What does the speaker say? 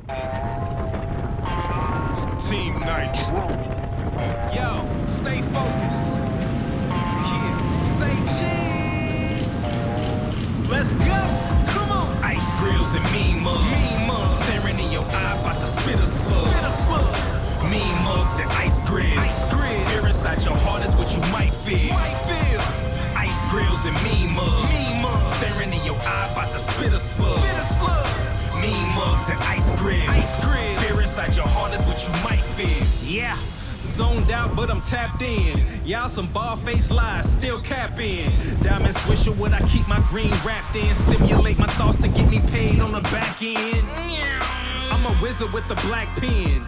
Team Nitro. Yo, stay focused. Yeah, say cheese. Let's go. Come on. Ice grills and mean mugs. Mean mugs. Staring in your eye, about to spit a slug. Spit a slug. Mean mugs and ice grills. Ice grills. Fear inside your heart is what you might feel. Might feel. Ice grills and mean mugs. Mean mugs. Staring in your eye, about to spit a slug. Spit a slug. Mean mugs and ice grills. Ice grills. Fear inside your heart is what you might feel. Yeah. Zoned out, but I'm tapped in. Y'all some bald-faced lies, still cap in. Diamond swisher, what I keep my green wrapped in. Stimulate my thoughts to get me paid on the back end. I'm a wizard with the black pen.